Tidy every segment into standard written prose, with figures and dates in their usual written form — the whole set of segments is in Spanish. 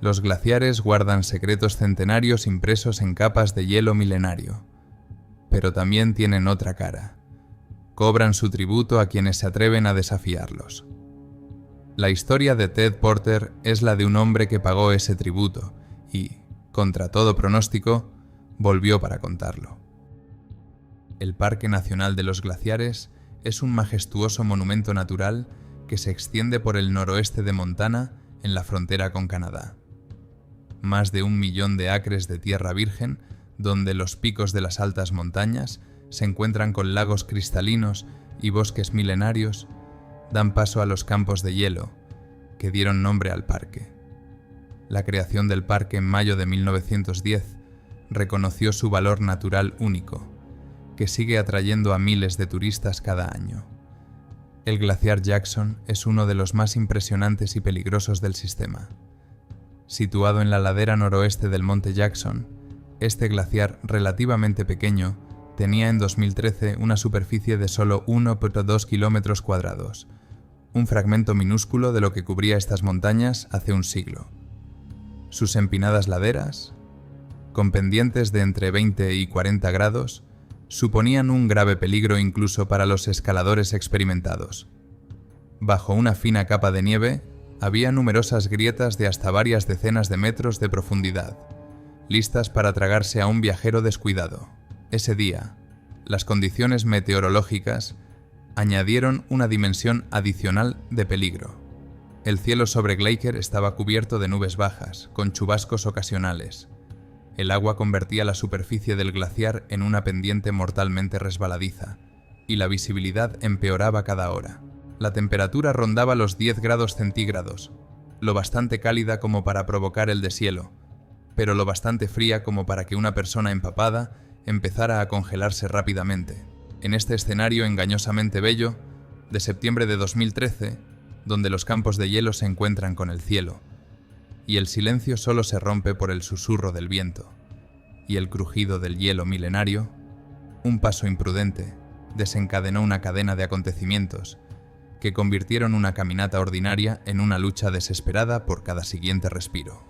Los glaciares guardan secretos centenarios impresos en capas de hielo milenario, pero también tienen otra cara. Cobran su tributo a quienes se atreven a desafiarlos. La historia de Ted Porter es la de un hombre que pagó ese tributo y, contra todo pronóstico, volvió para contarlo. El Parque Nacional de los Glaciares es un majestuoso monumento natural que se extiende por el noroeste de Montana en la frontera con Canadá. Más de 1 millón de acres de tierra virgen, donde los picos de las altas montañas se encuentran con lagos cristalinos y bosques milenarios, dan paso a los campos de hielo, que dieron nombre al parque. La creación del parque en mayo de 1910 reconoció su valor natural único, que sigue atrayendo a miles de turistas cada año. El glaciar Jackson es uno de los más impresionantes y peligrosos del sistema. Situado en la ladera noroeste del monte Jackson, este glaciar relativamente pequeño tenía en 2013 una superficie de solo 1,2 kilómetros cuadrados, un fragmento minúsculo de lo que cubría estas montañas hace un siglo. Sus empinadas laderas, con pendientes de entre 20 y 40 grados, suponían un grave peligro incluso para los escaladores experimentados. Bajo una fina capa de nieve, había numerosas grietas de hasta varias decenas de metros de profundidad, listas para tragarse a un viajero descuidado. Ese día, las condiciones meteorológicas añadieron una dimensión adicional de peligro. El cielo sobre Glacier estaba cubierto de nubes bajas, con chubascos ocasionales. El agua convertía la superficie del glaciar en una pendiente mortalmente resbaladiza, y la visibilidad empeoraba cada hora. La temperatura rondaba los 10 grados centígrados, lo bastante cálida como para provocar el deshielo, pero lo bastante fría como para que una persona empapada empezara a congelarse rápidamente. En este escenario engañosamente bello, de septiembre de 2013, donde los campos de hielo se encuentran con el cielo, y el silencio solo se rompe por el susurro del viento y el crujido del hielo milenario, un paso imprudente desencadenó una cadena de acontecimientos que convirtieron una caminata ordinaria en una lucha desesperada por cada siguiente respiro.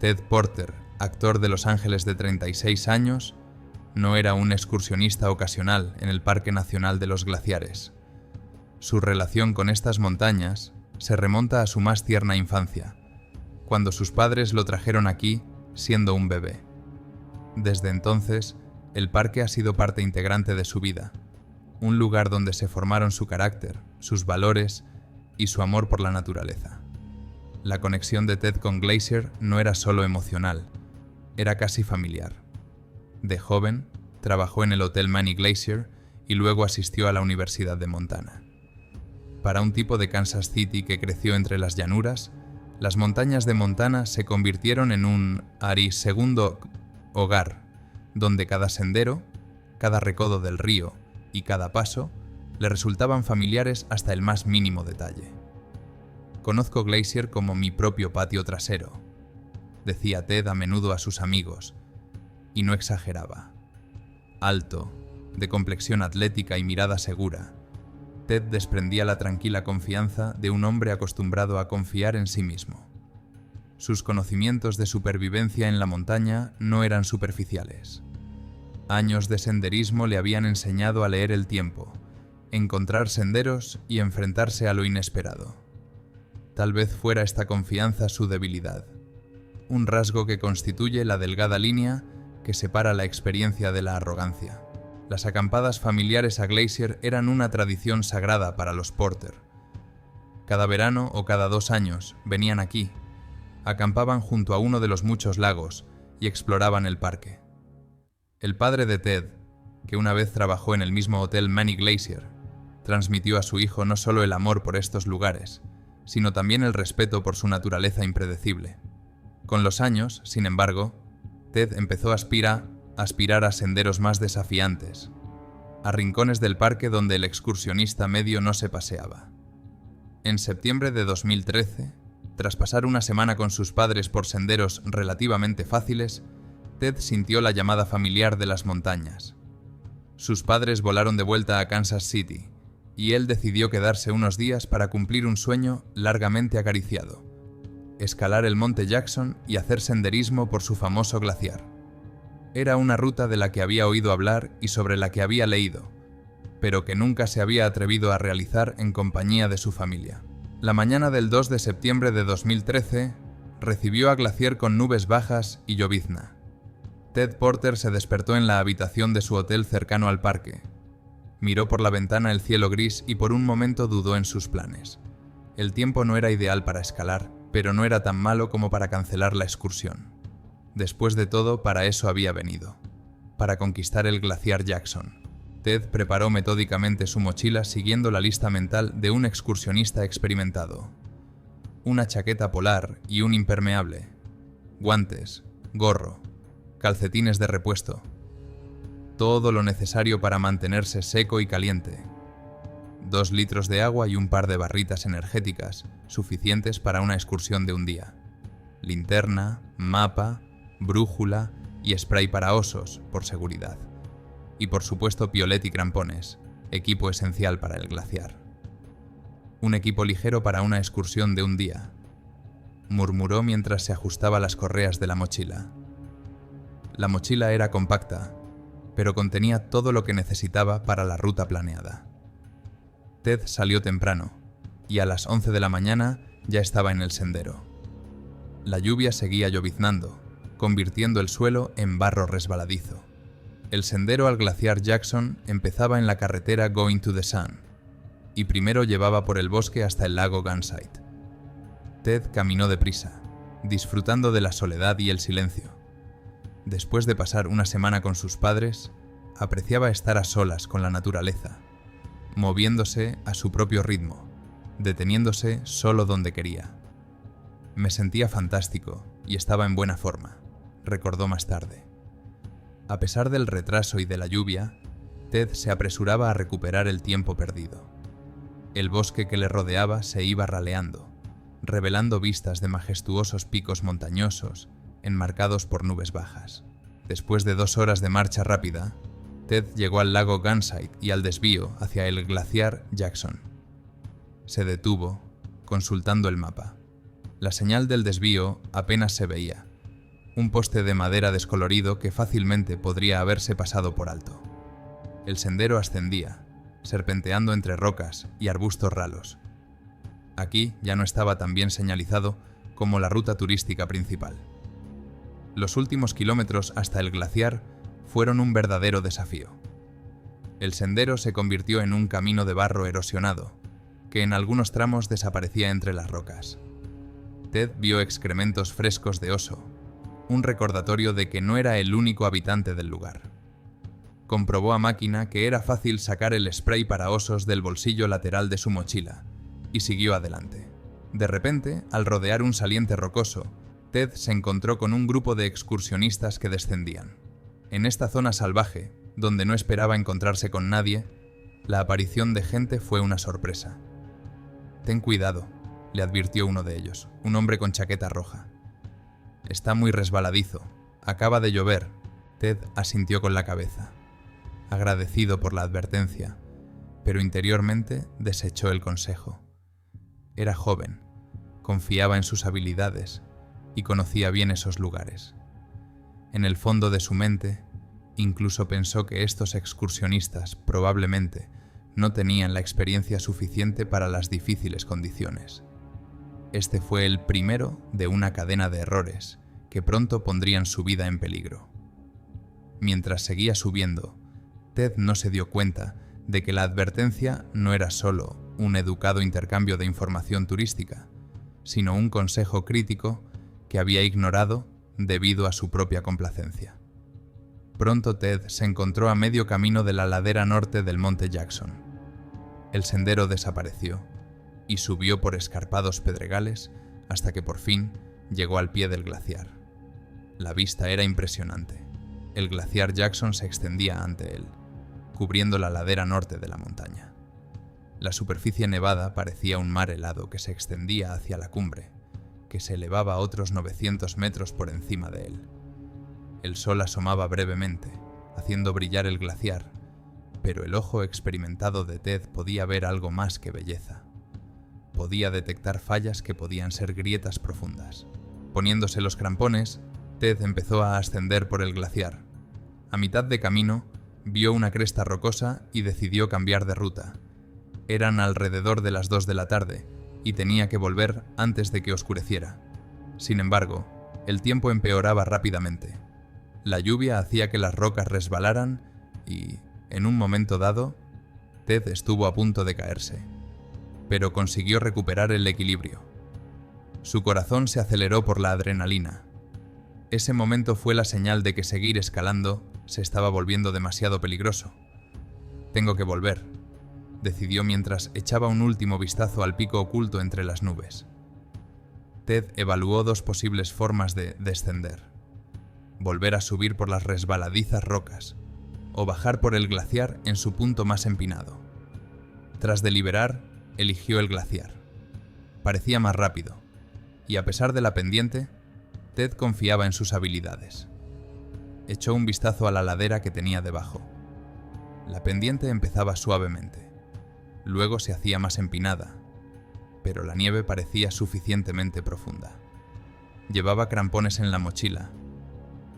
Ted Porter, actor de Los Ángeles de 36 años, no era un excursionista ocasional en el Parque Nacional de los Glaciares. Su relación con estas montañas se remonta a su más tierna infancia, cuando sus padres lo trajeron aquí siendo un bebé. Desde entonces, el parque ha sido parte integrante de su vida, un lugar donde se formaron su carácter, sus valores y su amor por la naturaleza. La conexión de Ted con Glacier no era solo emocional, era casi familiar. De joven, trabajó en el Hotel Manny Glacier y luego asistió a la Universidad de Montana. Para un tipo de Kansas City que creció entre las llanuras, las montañas de Montana se convirtieron en un segundo hogar, donde cada sendero, cada recodo del río y cada paso le resultaban familiares hasta el más mínimo detalle. «Conozco Glacier como mi propio patio trasero», decía Ted a menudo a sus amigos, y no exageraba. Alto, de complexión atlética y mirada segura, Ted desprendía la tranquila confianza de un hombre acostumbrado a confiar en sí mismo. Sus conocimientos de supervivencia en la montaña no eran superficiales. Años de senderismo le habían enseñado a leer el tiempo, encontrar senderos y enfrentarse a lo inesperado. Tal vez fuera esta confianza su debilidad, un rasgo que constituye la delgada línea que separa la experiencia de la arrogancia. Las acampadas familiares a Glacier eran una tradición sagrada para los Porter. Cada verano o cada 2 años venían aquí, acampaban junto a uno de los muchos lagos y exploraban el parque. El padre de Ted, que una vez trabajó en el mismo Hotel Manny Glacier, transmitió a su hijo no solo el amor por estos lugares, sino también el respeto por su naturaleza impredecible. Con los años, sin embargo, Ted empezó a aspirar a senderos más desafiantes, a rincones del parque donde el excursionista medio no se paseaba. En septiembre de 2013, tras pasar una semana con sus padres por senderos relativamente fáciles, Ted sintió la llamada familiar de las montañas. Sus padres volaron de vuelta a Kansas City, y él decidió quedarse unos días para cumplir un sueño largamente acariciado: escalar el monte Jackson y hacer senderismo por su famoso glaciar. Era una ruta de la que había oído hablar y sobre la que había leído, pero que nunca se había atrevido a realizar en compañía de su familia. La mañana del 2 de septiembre de 2013 recibió a Glacier con nubes bajas y llovizna. Ted Porter se despertó en la habitación de su hotel cercano al parque. Miró por la ventana el cielo gris y por un momento dudó en sus planes. El tiempo no era ideal para escalar, pero no era tan malo como para cancelar la excursión. Después de todo, para eso había venido, para conquistar el glaciar Jackson. Ted preparó metódicamente su mochila siguiendo la lista mental de un excursionista experimentado. Una chaqueta polar y un impermeable, guantes, gorro, calcetines de repuesto. Todo lo necesario para mantenerse seco y caliente. 2 litros de agua y un par de barritas energéticas, suficientes para una excursión de un día. Linterna, mapa, brújula y spray para osos, por seguridad. Y por supuesto piolet y crampones, equipo esencial para el glaciar. Un equipo ligero para una excursión de un día, murmuró mientras se ajustaba las correas de la mochila. La mochila era compacta, pero contenía todo lo que necesitaba para la ruta planeada. Ted salió temprano, y a las 11 de la mañana ya estaba en el sendero. La lluvia seguía lloviznando, convirtiendo el suelo en barro resbaladizo. El sendero al glaciar Jackson empezaba en la carretera Going to the Sun, y primero llevaba por el bosque hasta el lago Gunsight. Ted caminó deprisa, disfrutando de la soledad y el silencio. Después de pasar una semana con sus padres, apreciaba estar a solas con la naturaleza, moviéndose a su propio ritmo, deteniéndose solo donde quería. Me sentía fantástico y estaba en buena forma, recordó más tarde. A pesar del retraso y de la lluvia, Ted se apresuraba a recuperar el tiempo perdido. El bosque que le rodeaba se iba raleando, revelando vistas de majestuosos picos montañosos, enmarcados por nubes bajas. Después de 2 horas de marcha rápida, Ted llegó al lago Gunsight y al desvío hacia el glaciar Jackson. Se detuvo, consultando el mapa. La señal del desvío apenas se veía, un poste de madera descolorido que fácilmente podría haberse pasado por alto. El sendero ascendía, serpenteando entre rocas y arbustos ralos. Aquí ya no estaba tan bien señalizado como la ruta turística principal. Los últimos kilómetros hasta el glaciar fueron un verdadero desafío. El sendero se convirtió en un camino de barro erosionado, que en algunos tramos desaparecía entre las rocas. Ted vio excrementos frescos de oso, un recordatorio de que no era el único habitante del lugar. Comprobó a máquina que era fácil sacar el spray para osos del bolsillo lateral de su mochila, y siguió adelante. De repente, al rodear un saliente rocoso, Ted se encontró con un grupo de excursionistas que descendían. En esta zona salvaje, donde no esperaba encontrarse con nadie, la aparición de gente fue una sorpresa. «Ten cuidado», le advirtió uno de ellos, un hombre con chaqueta roja. «Está muy resbaladizo. Acaba de llover». Ted asintió con la cabeza, agradecido por la advertencia, pero interiormente desechó el consejo. Era joven, confiaba en sus habilidades y conocía bien esos lugares. En el fondo de su mente, incluso pensó que estos excursionistas probablemente no tenían la experiencia suficiente para las difíciles condiciones. Este fue el primero de una cadena de errores que pronto pondrían su vida en peligro. Mientras seguía subiendo, Ted no se dio cuenta de que la advertencia no era solo un educado intercambio de información turística, sino un consejo crítico que había ignorado debido a su propia complacencia. Pronto Ted se encontró a medio camino de la ladera norte del monte Jackson. El sendero desapareció y subió por escarpados pedregales hasta que por fin llegó al pie del glaciar. La vista era impresionante. El glaciar Jackson se extendía ante él, cubriendo la ladera norte de la montaña. La superficie nevada parecía un mar helado que se extendía hacia la cumbre, que se elevaba a otros 900 metros por encima de él. El sol asomaba brevemente, haciendo brillar el glaciar, pero el ojo experimentado de Ted podía ver algo más que belleza. podía detectar fallas que podían ser grietas profundas. Poniéndose los crampones, Ted empezó a ascender por el glaciar. A mitad de camino, vio una cresta rocosa y decidió cambiar de ruta. Eran alrededor de las 2 de la tarde y tenía que volver antes de que oscureciera. Sin embargo, el tiempo empeoraba rápidamente. La lluvia hacía que las rocas resbalaran y, en un momento dado, Ted estuvo a punto de caerse, pero consiguió recuperar el equilibrio. Su corazón se aceleró por la adrenalina. Ese momento fue la señal de que seguir escalando se estaba volviendo demasiado peligroso. «Tengo que volver», decidió mientras echaba un último vistazo al pico oculto entre las nubes. Ted evaluó 2 posibles formas de descender: volver a subir por las resbaladizas rocas o bajar por el glaciar en su punto más empinado. Tras deliberar, eligió el glaciar. Parecía más rápido, y a pesar de la pendiente, Ted confiaba en sus habilidades. Echó un vistazo a la ladera que tenía debajo. La pendiente empezaba suavemente, luego se hacía más empinada, pero la nieve parecía suficientemente profunda. Llevaba crampones en la mochila,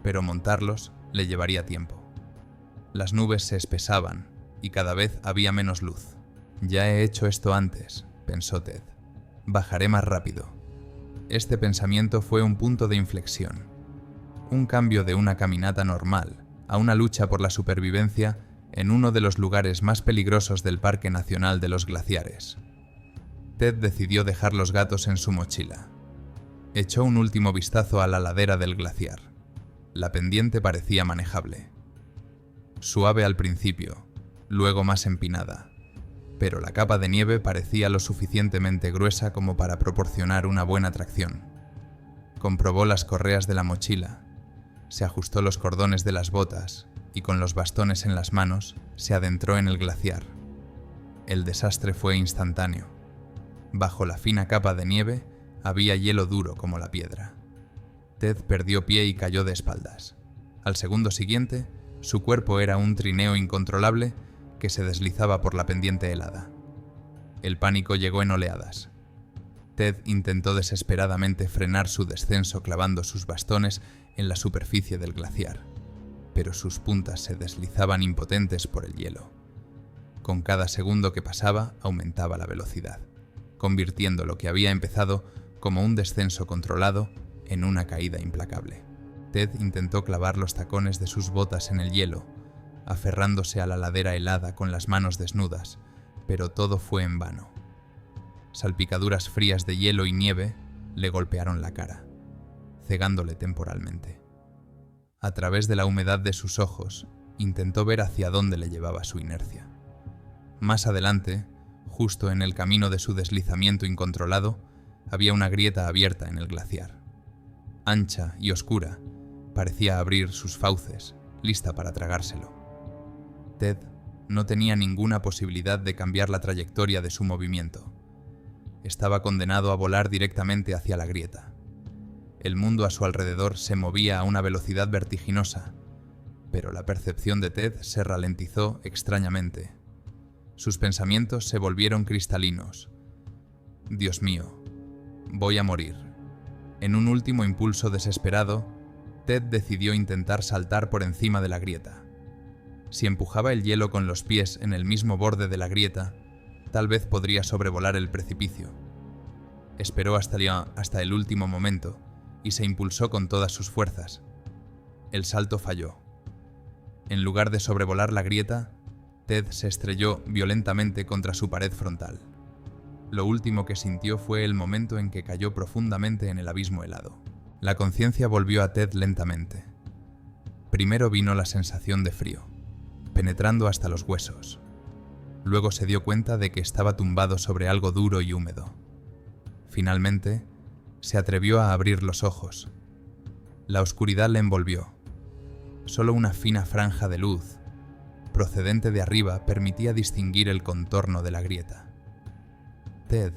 pero montarlos le llevaría tiempo. Las nubes se espesaban y cada vez había menos luz. «Ya he hecho esto antes», pensó Ted. «Bajaré más rápido». Este pensamiento fue un punto de inflexión. Un cambio de una caminata normal a una lucha por la supervivencia en uno de los lugares más peligrosos del Parque Nacional de los Glaciares. Ted decidió dejar los gatos en su mochila. Echó un último vistazo a la ladera del glaciar. La pendiente parecía manejable. Suave al principio, luego más empinada, pero la capa de nieve parecía lo suficientemente gruesa como para proporcionar una buena tracción. Comprobó las correas de la mochila, se ajustó los cordones de las botas y con los bastones en las manos se adentró en el glaciar. El desastre fue instantáneo. Bajo la fina capa de nieve había hielo duro como la piedra. Ted perdió pie y cayó de espaldas. Al segundo siguiente, su cuerpo era un trineo incontrolable que se deslizaba por la pendiente helada. El pánico llegó en oleadas. Ted intentó desesperadamente frenar su descenso clavando sus bastones en la superficie del glaciar, pero sus puntas se deslizaban impotentes por el hielo. Con cada segundo que pasaba aumentaba la velocidad, convirtiendo lo que había empezado como un descenso controlado en una caída implacable. Ted intentó clavar los tacones de sus botas en el hielo, aferrándose a la ladera helada con las manos desnudas, pero todo fue en vano. Salpicaduras frías de hielo y nieve le golpearon la cara, cegándole temporalmente. A través de la humedad de sus ojos, intentó ver hacia dónde le llevaba su inercia. Más adelante, justo en el camino de su deslizamiento incontrolado, había una grieta abierta en el glaciar. Ancha y oscura, parecía abrir sus fauces, lista para tragárselo. Ted no tenía ninguna posibilidad de cambiar la trayectoria de su movimiento. Estaba condenado a volar directamente hacia la grieta. El mundo a su alrededor se movía a una velocidad vertiginosa, pero la percepción de Ted se ralentizó extrañamente. Sus pensamientos se volvieron cristalinos. «Dios mío, voy a morir». En un último impulso desesperado, Ted decidió intentar saltar por encima de la grieta. Si empujaba el hielo con los pies en el mismo borde de la grieta, tal vez podría sobrevolar el precipicio. Esperó hasta el último momento y se impulsó con todas sus fuerzas. El salto falló. En lugar de sobrevolar la grieta, Ted se estrelló violentamente contra su pared frontal. Lo último que sintió fue el momento en que cayó profundamente en el abismo helado. La conciencia volvió a Ted lentamente. Primero vino la sensación de frío, penetrando hasta los huesos. Luego se dio cuenta de que estaba tumbado sobre algo duro y húmedo. Finalmente, se atrevió a abrir los ojos. La oscuridad le envolvió. Solo una fina franja de luz, procedente de arriba, permitía distinguir el contorno de la grieta. Ted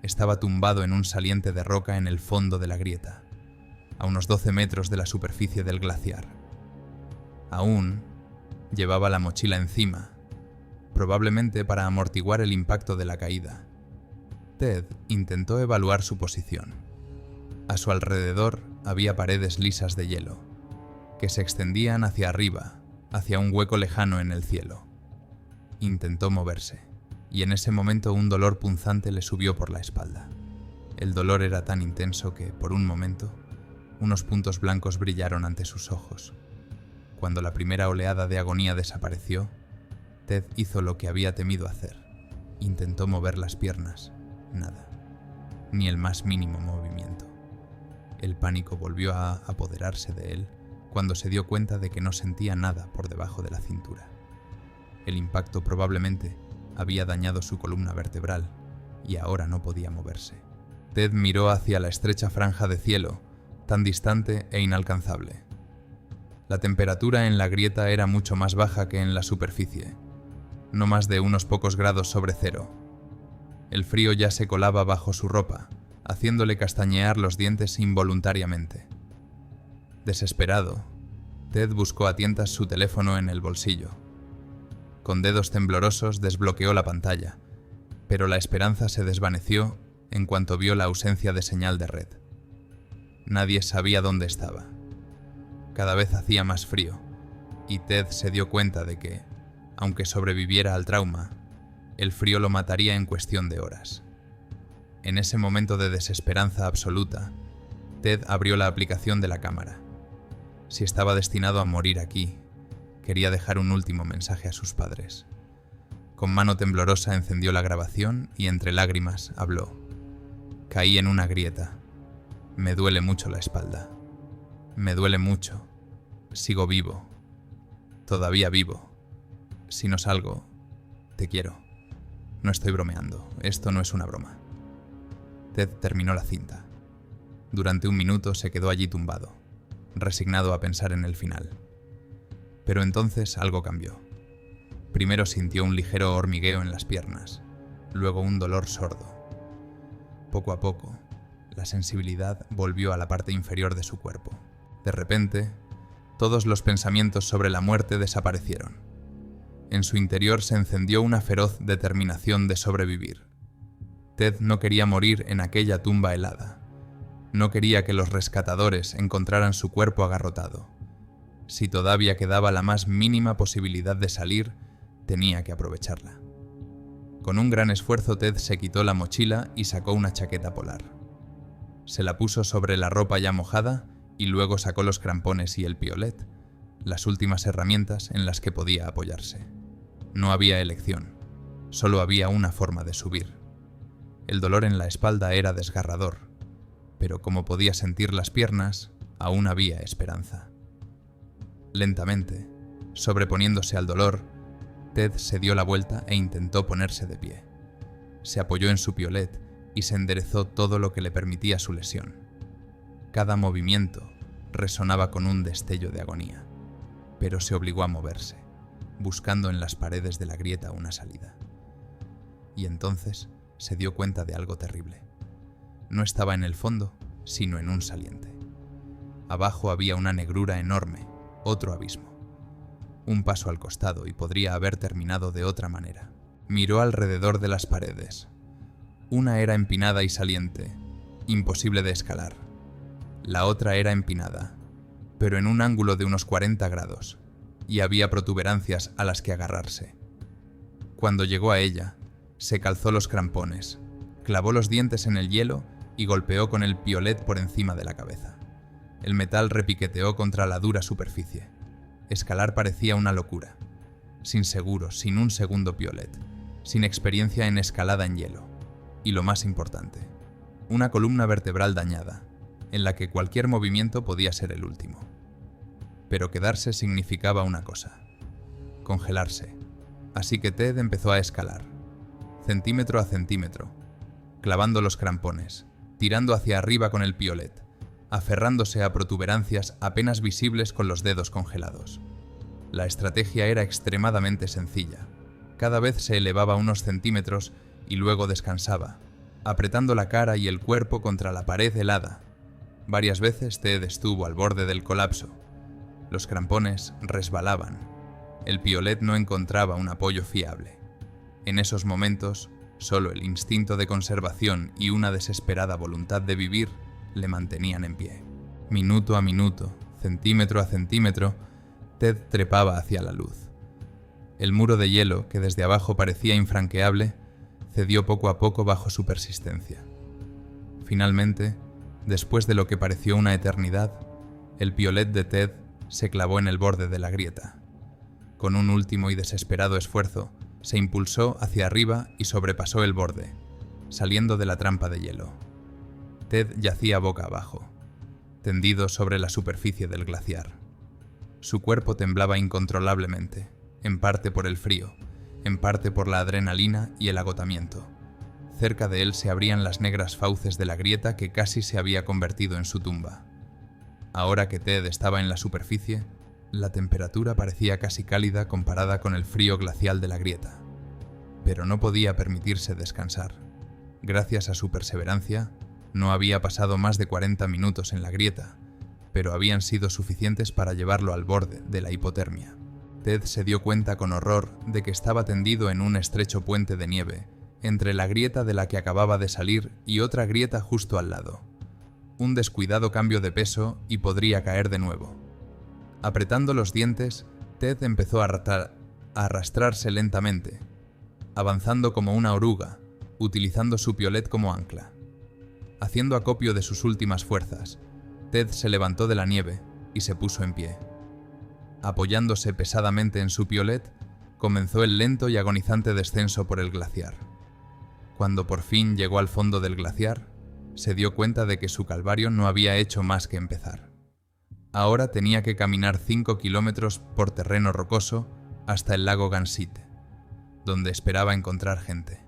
estaba tumbado en un saliente de roca en el fondo de la grieta, a unos 12 metros de la superficie del glaciar. Aún llevaba la mochila encima, probablemente para amortiguar el impacto de la caída. Ted intentó evaluar su posición. A su alrededor había paredes lisas de hielo, que se extendían hacia arriba, hacia un hueco lejano en el cielo. Intentó moverse, y en ese momento un dolor punzante le subió por la espalda. El dolor era tan intenso que, por un momento, unos puntos blancos brillaron ante sus ojos. Cuando la primera oleada de agonía desapareció, Ted hizo lo que había temido hacer. Intentó mover las piernas. Nada. Ni el más mínimo movimiento. El pánico volvió a apoderarse de él cuando se dio cuenta de que no sentía nada por debajo de la cintura. El impacto probablemente había dañado su columna vertebral y ahora no podía moverse. Ted miró hacia la estrecha franja de cielo, tan distante e inalcanzable. La temperatura en la grieta era mucho más baja que en la superficie, no más de unos pocos grados sobre cero. El frío ya se colaba bajo su ropa, haciéndole castañear los dientes involuntariamente. Desesperado, Ted buscó a tientas su teléfono en el bolsillo. Con dedos temblorosos desbloqueó la pantalla, pero la esperanza se desvaneció en cuanto vio la ausencia de señal de red. Nadie sabía dónde estaba. Cada vez hacía más frío, y Ted se dio cuenta de que, aunque sobreviviera al trauma, el frío lo mataría en cuestión de horas. En ese momento de desesperanza absoluta, Ted abrió la aplicación de la cámara. Si estaba destinado a morir aquí, quería dejar un último mensaje a sus padres. Con mano temblorosa encendió la grabación y entre lágrimas habló. Caí en una grieta. Me duele mucho la espalda. Me duele mucho. Sigo vivo. Todavía vivo. Si no salgo, te quiero. No estoy bromeando. Esto no es una broma. Ted terminó la cinta. Durante un minuto se quedó allí tumbado, resignado a pensar en el final. Pero entonces algo cambió. Primero sintió un ligero hormigueo en las piernas, luego un dolor sordo. Poco a poco, la sensibilidad volvió a la parte inferior de su cuerpo. De repente, todos los pensamientos sobre la muerte desaparecieron. En su interior se encendió una feroz determinación de sobrevivir. Ted no quería morir en aquella tumba helada. No quería que los rescatadores encontraran su cuerpo agarrotado. Si todavía quedaba la más mínima posibilidad de salir, tenía que aprovecharla. Con un gran esfuerzo, Ted se quitó la mochila y sacó una chaqueta polar. Se la puso sobre la ropa ya mojada y luego sacó los crampones y el piolet, las últimas herramientas en las que podía apoyarse. No había elección, solo había una forma de subir. El dolor en la espalda era desgarrador, pero como podía sentir las piernas, aún había esperanza. Lentamente, sobreponiéndose al dolor, Ted se dio la vuelta e intentó ponerse de pie. Se apoyó en su piolet y se enderezó todo lo que le permitía su lesión. Cada movimiento resonaba con un destello de agonía, pero se obligó a moverse, buscando en las paredes de la grieta una salida. Y entonces se dio cuenta de algo terrible. No estaba en el fondo, sino en un saliente. Abajo había una negrura enorme, otro abismo. Un paso al costado y podría haber terminado de otra manera. Miró alrededor de las paredes. Una era empinada y saliente, imposible de escalar. La otra era empinada, pero en un ángulo de unos 40 grados, y había protuberancias a las que agarrarse. Cuando llegó a ella, se calzó los crampones, clavó los dientes en el hielo y golpeó con el piolet por encima de la cabeza. El metal repiqueteó contra la dura superficie. Escalar parecía una locura. Sin seguro, sin un segundo piolet, sin experiencia en escalada en hielo. Y lo más importante, una columna vertebral dañada, en la que cualquier movimiento podía ser el último. Pero quedarse significaba una cosa: congelarse. Así que Ted empezó a escalar, centímetro a centímetro, clavando los crampones, tirando hacia arriba con el piolet, aferrándose a protuberancias apenas visibles con los dedos congelados. La estrategia era extremadamente sencilla. Cada vez se elevaba unos centímetros y luego descansaba, apretando la cara y el cuerpo contra la pared helada. Varias veces Ted estuvo al borde del colapso. Los crampones resbalaban. El piolet no encontraba un apoyo fiable. En esos momentos, Solo el instinto de conservación y una desesperada voluntad de vivir le mantenían en pie. Minuto a minuto, centímetro a centímetro, Ted trepaba hacia la luz. El muro de hielo, que desde abajo parecía infranqueable, cedió poco a poco bajo su persistencia. Finalmente, después de lo que pareció una eternidad, el piolet de Ted se clavó en el borde de la grieta. Con un último y desesperado esfuerzo, se impulsó hacia arriba y sobrepasó el borde, saliendo de la trampa de hielo. Ted yacía boca abajo, tendido sobre la superficie del glaciar. Su cuerpo temblaba incontrolablemente, en parte por el frío, en parte por la adrenalina y el agotamiento. Cerca de él se abrían las negras fauces de la grieta que casi se había convertido en su tumba. Ahora que Ted estaba en la superficie, la temperatura parecía casi cálida comparada con el frío glacial de la grieta. Pero no podía permitirse descansar. Gracias a su perseverancia, no había pasado más de 40 minutos en la grieta, pero habían sido suficientes para llevarlo al borde de la hipotermia. Ted se dio cuenta con horror de que estaba tendido en un estrecho puente de nieve, entre la grieta de la que acababa de salir y otra grieta justo al lado. Un descuidado cambio de peso y podría caer de nuevo. Apretando los dientes, Ted empezó a arrastrarse lentamente, avanzando como una oruga, utilizando su piolet como ancla. Haciendo acopio de sus últimas fuerzas, Ted se levantó de la nieve y se puso en pie. Apoyándose pesadamente en su piolet, comenzó el lento y agonizante descenso por el glaciar. Cuando por fin llegó al fondo del glaciar, se dio cuenta de que su calvario no había hecho más que empezar. Ahora tenía que caminar 5 kilómetros por terreno rocoso hasta el lago Gansit, donde esperaba encontrar gente.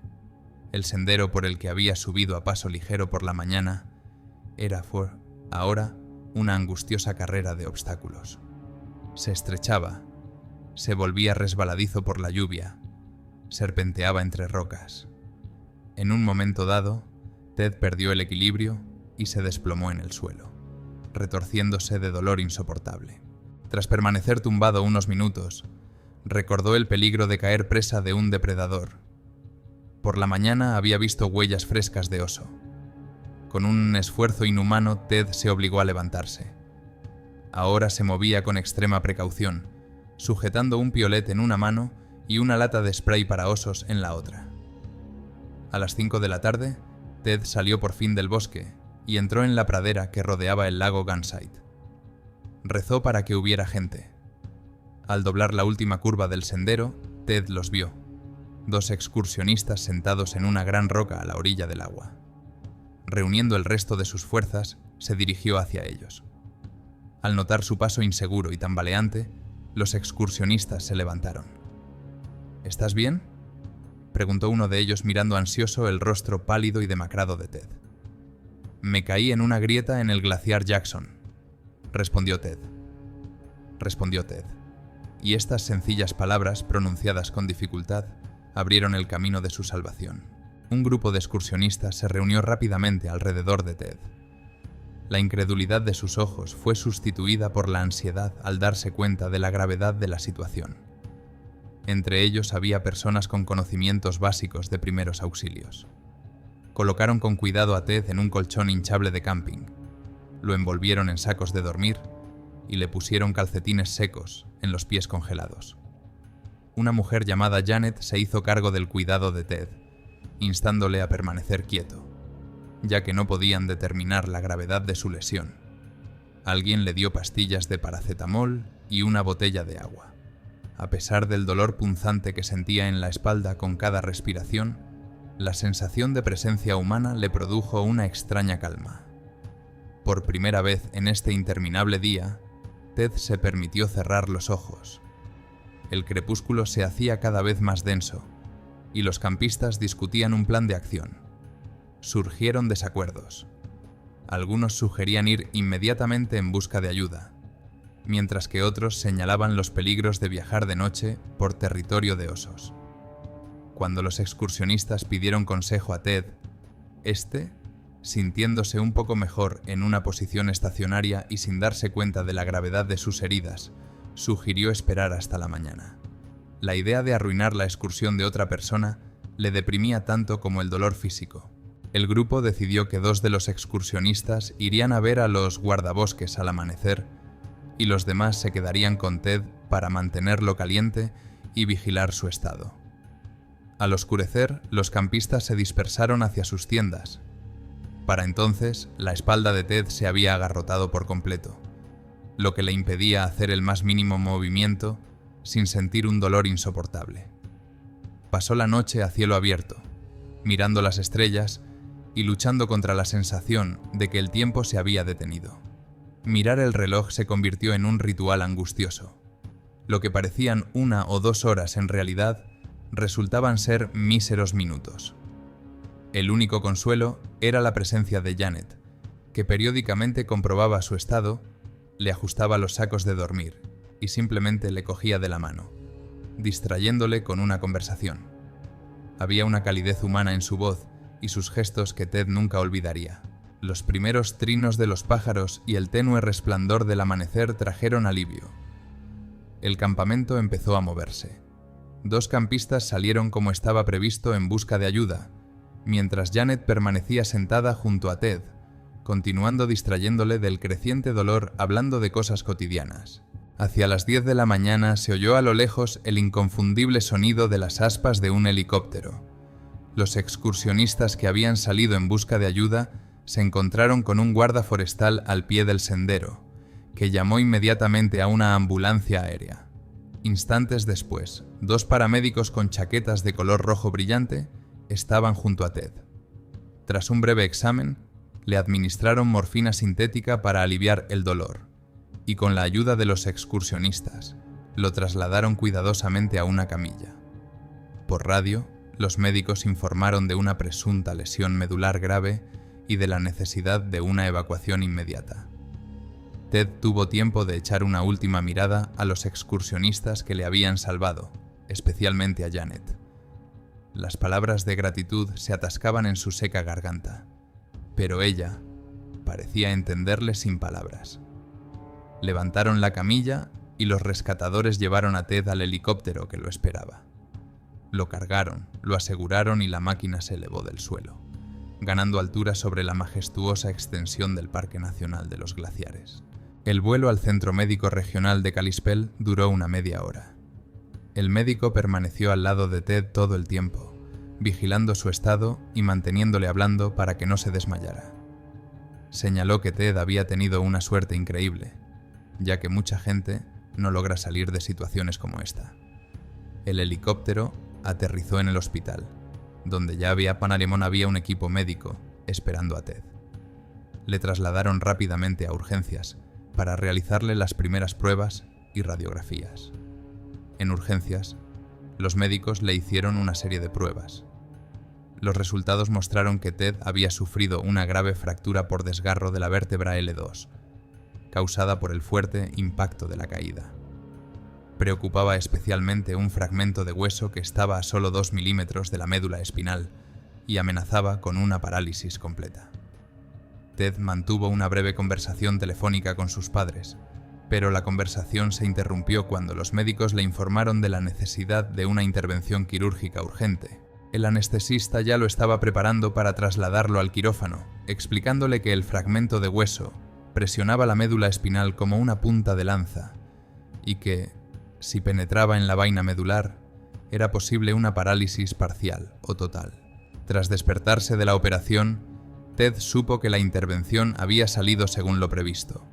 El sendero por el que había subido a paso ligero por la mañana era ahora una angustiosa carrera de obstáculos. Se estrechaba, se volvía resbaladizo por la lluvia, serpenteaba entre rocas. En un momento dado, Ted perdió el equilibrio y se desplomó en el suelo, retorciéndose de dolor insoportable. Tras permanecer tumbado unos minutos, recordó el peligro de caer presa de un depredador. Por la mañana había visto huellas frescas de oso. Con un esfuerzo inhumano, Ted se obligó a levantarse. Ahora se movía con extrema precaución, sujetando un piolet en una mano y una lata de spray para osos en la otra. A las 5 de la tarde, Ted salió por fin del bosque y entró en la pradera que rodeaba el lago Gansit. Rezó para que hubiera gente. Al doblar la última curva del sendero, Ted los vio: 2 excursionistas sentados en una gran roca a la orilla del agua. Reuniendo el resto de sus fuerzas, se dirigió hacia ellos. Al notar su paso inseguro y tambaleante, los excursionistas se levantaron. ¿Estás bien?, preguntó uno de ellos mirando ansioso el rostro pálido y demacrado de Ted. Me caí en una grieta en el glaciar Jackson, respondió Ted. Y estas sencillas palabras, pronunciadas con dificultad, abrieron el camino de su salvación. Un grupo de excursionistas se reunió rápidamente alrededor de Ted. La incredulidad de sus ojos fue sustituida por la ansiedad al darse cuenta de la gravedad de la situación. Entre ellos había personas con conocimientos básicos de primeros auxilios. Colocaron con cuidado a Ted en un colchón hinchable de camping, lo envolvieron en sacos de dormir y le pusieron calcetines secos en los pies congelados. Una mujer llamada Janet se hizo cargo del cuidado de Ted, instándole a permanecer quieto, ya que no podían determinar la gravedad de su lesión. Alguien le dio pastillas de paracetamol y una botella de agua. A pesar del dolor punzante que sentía en la espalda con cada respiración, la sensación de presencia humana le produjo una extraña calma. Por primera vez en este interminable día, Ted se permitió cerrar los ojos. El crepúsculo se hacía cada vez más denso, y los campistas discutían un plan de acción. Surgieron desacuerdos. Algunos sugerían ir inmediatamente en busca de ayuda, mientras que otros señalaban los peligros de viajar de noche por territorio de osos. Cuando los excursionistas pidieron consejo a Ted, este, sintiéndose un poco mejor en una posición estacionaria y sin darse cuenta de la gravedad de sus heridas, sugirió esperar hasta la mañana. La idea de arruinar la excursión de otra persona le deprimía tanto como el dolor físico. El grupo decidió que 2 de los excursionistas irían a ver a los guardabosques al amanecer y los demás se quedarían con Ted para mantenerlo caliente y vigilar su estado. Al oscurecer, los campistas se dispersaron hacia sus tiendas. Para entonces, la espalda de Ted se había agarrotado por completo, lo que le impedía hacer el más mínimo movimiento sin sentir un dolor insoportable. Pasó la noche a cielo abierto, mirando las estrellas y luchando contra la sensación de que el tiempo se había detenido. Mirar el reloj se convirtió en un ritual angustioso. Lo que parecían 1 o 2 horas en realidad resultaban ser míseros minutos. El único consuelo era la presencia de Janet, que periódicamente comprobaba su estado, le ajustaba los sacos de dormir y simplemente le cogía de la mano, distrayéndole con una conversación. Había una calidez humana en su voz y sus gestos que Ted nunca olvidaría. Los primeros trinos de los pájaros y el tenue resplandor del amanecer trajeron alivio. El campamento empezó a moverse. 2 campistas salieron como estaba previsto en busca de ayuda, mientras Janet permanecía sentada junto a Ted, continuando distrayéndole del creciente dolor hablando de cosas cotidianas. Hacia las 10 de la mañana se oyó a lo lejos el inconfundible sonido de las aspas de un helicóptero. Los excursionistas que habían salido en busca de ayuda se encontraron con un guarda forestal al pie del sendero, que llamó inmediatamente a una ambulancia aérea. Instantes después, 2 paramédicos con chaquetas de color rojo brillante estaban junto a Ted. Tras un breve examen, le administraron morfina sintética para aliviar el dolor, y con la ayuda de los excursionistas, lo trasladaron cuidadosamente a una camilla. Por radio, los médicos informaron de una presunta lesión medular grave y de la necesidad de una evacuación inmediata. Ted tuvo tiempo de echar una última mirada a los excursionistas que le habían salvado, especialmente a Janet. Las palabras de gratitud se atascaban en su seca garganta, pero ella parecía entenderle sin palabras. Levantaron la camilla y los rescatadores llevaron a Ted al helicóptero que lo esperaba. Lo cargaron, lo aseguraron y la máquina se elevó del suelo, ganando altura sobre la majestuosa extensión del Parque Nacional de los Glaciares. El vuelo al Centro Médico Regional de Kalispell duró una media hora. El médico permaneció al lado de Ted todo el tiempo, vigilando su estado y manteniéndole hablando para que no se desmayara. Señaló que Ted había tenido una suerte increíble, ya que mucha gente no logra salir de situaciones como esta. El helicóptero aterrizó en el hospital, donde ya había un equipo médico esperando a Ted. Le trasladaron rápidamente a urgencias para realizarle las primeras pruebas y radiografías. En urgencias, los médicos le hicieron una serie de pruebas. Los resultados mostraron que Ted había sufrido una grave fractura por desgarro de la vértebra L2, causada por el fuerte impacto de la caída. Preocupaba especialmente un fragmento de hueso que estaba a solo 2 milímetros de la médula espinal y amenazaba con una parálisis completa. Ted mantuvo una breve conversación telefónica con sus padres, pero la conversación se interrumpió cuando los médicos le informaron de la necesidad de una intervención quirúrgica urgente. El anestesista ya lo estaba preparando para trasladarlo al quirófano, explicándole que el fragmento de hueso presionaba la médula espinal como una punta de lanza y que, si penetraba en la vaina medular, era posible una parálisis parcial o total. Tras despertarse de la operación, Ted supo que la intervención había salido según lo previsto.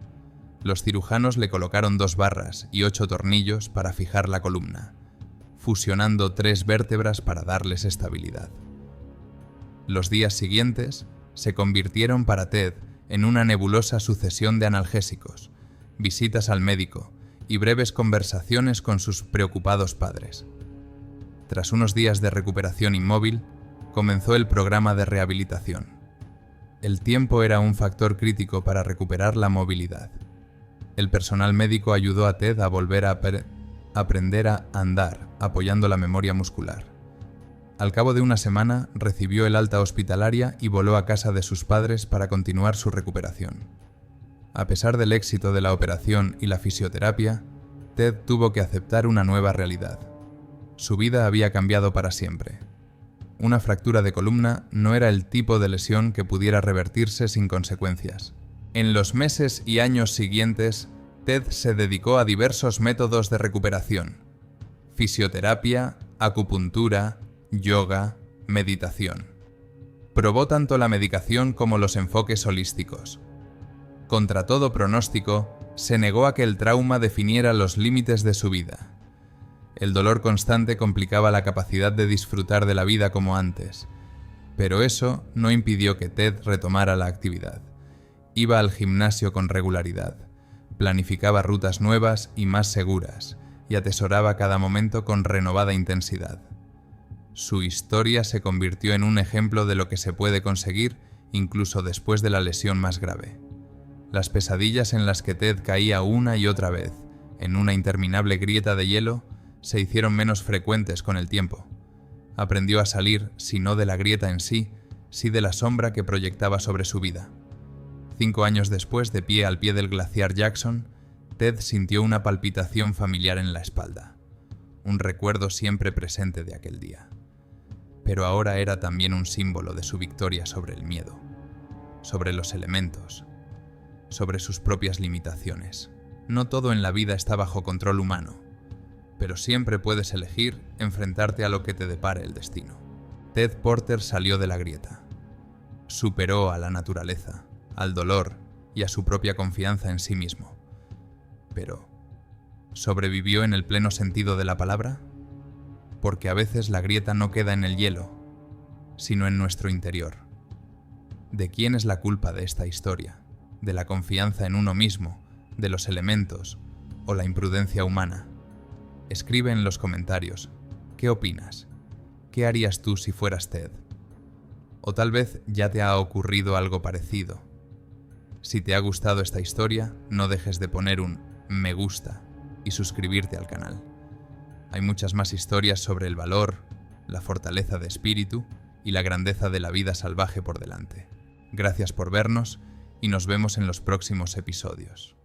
Los cirujanos le colocaron 2 barras y 8 tornillos para fijar la columna, fusionando 3 vértebras para darles estabilidad. Los días siguientes se convirtieron para Ted en una nebulosa sucesión de analgésicos, visitas al médico y breves conversaciones con sus preocupados padres. Tras unos días de recuperación inmóvil, comenzó el programa de rehabilitación. El tiempo era un factor crítico para recuperar la movilidad. El personal médico ayudó a Ted a volver a aprender a andar, apoyando la memoria muscular. Al cabo de una semana, recibió el alta hospitalaria y voló a casa de sus padres para continuar su recuperación. A pesar del éxito de la operación y la fisioterapia, Ted tuvo que aceptar una nueva realidad. Su vida había cambiado para siempre. una fractura de columna no era el tipo de lesión que pudiera revertirse sin consecuencias. En los meses y años siguientes, Ted se dedicó a diversos métodos de recuperación: fisioterapia, acupuntura, yoga, meditación. Probó tanto la medicación como los enfoques holísticos. Contra todo pronóstico, se negó a que el trauma definiera los límites de su vida. El dolor constante complicaba la capacidad de disfrutar de la vida como antes, pero eso no impidió que Ted retomara la actividad. Iba al gimnasio con regularidad, planificaba rutas nuevas y más seguras, y atesoraba cada momento con renovada intensidad. Su historia se convirtió en un ejemplo de lo que se puede conseguir incluso después de la lesión más grave. Las pesadillas en las que Ted caía una y otra vez, en una interminable grieta de hielo, se hicieron menos frecuentes con el tiempo. Aprendió a salir, si no de la grieta en sí, sí de la sombra que proyectaba sobre su vida. 5 años después, de pie al pie del glaciar Jackson, Ted sintió una palpitación familiar en la espalda, un recuerdo siempre presente de aquel día. Pero ahora era también un símbolo de su victoria sobre el miedo, sobre los elementos, sobre sus propias limitaciones. No todo en la vida está bajo control humano, pero siempre puedes elegir enfrentarte a lo que te depare el destino. Ted Porter salió de la grieta. Superó a la naturaleza, al dolor y a su propia confianza en sí mismo. Pero, ¿sobrevivió en el pleno sentido de la palabra? Porque a veces la grieta no queda en el hielo, sino en nuestro interior. ¿De quién es la culpa de esta historia? ¿De la confianza en uno mismo, de los elementos o la imprudencia humana? Escribe en los comentarios, ¿qué opinas? ¿Qué harías tú si fueras Ted? O tal vez ya te ha ocurrido algo parecido. Si te ha gustado esta historia, no dejes de poner un me gusta y suscribirte al canal. Hay muchas más historias sobre el valor, la fortaleza de espíritu y la grandeza de la vida salvaje por delante. Gracias por vernos y nos vemos en los próximos episodios.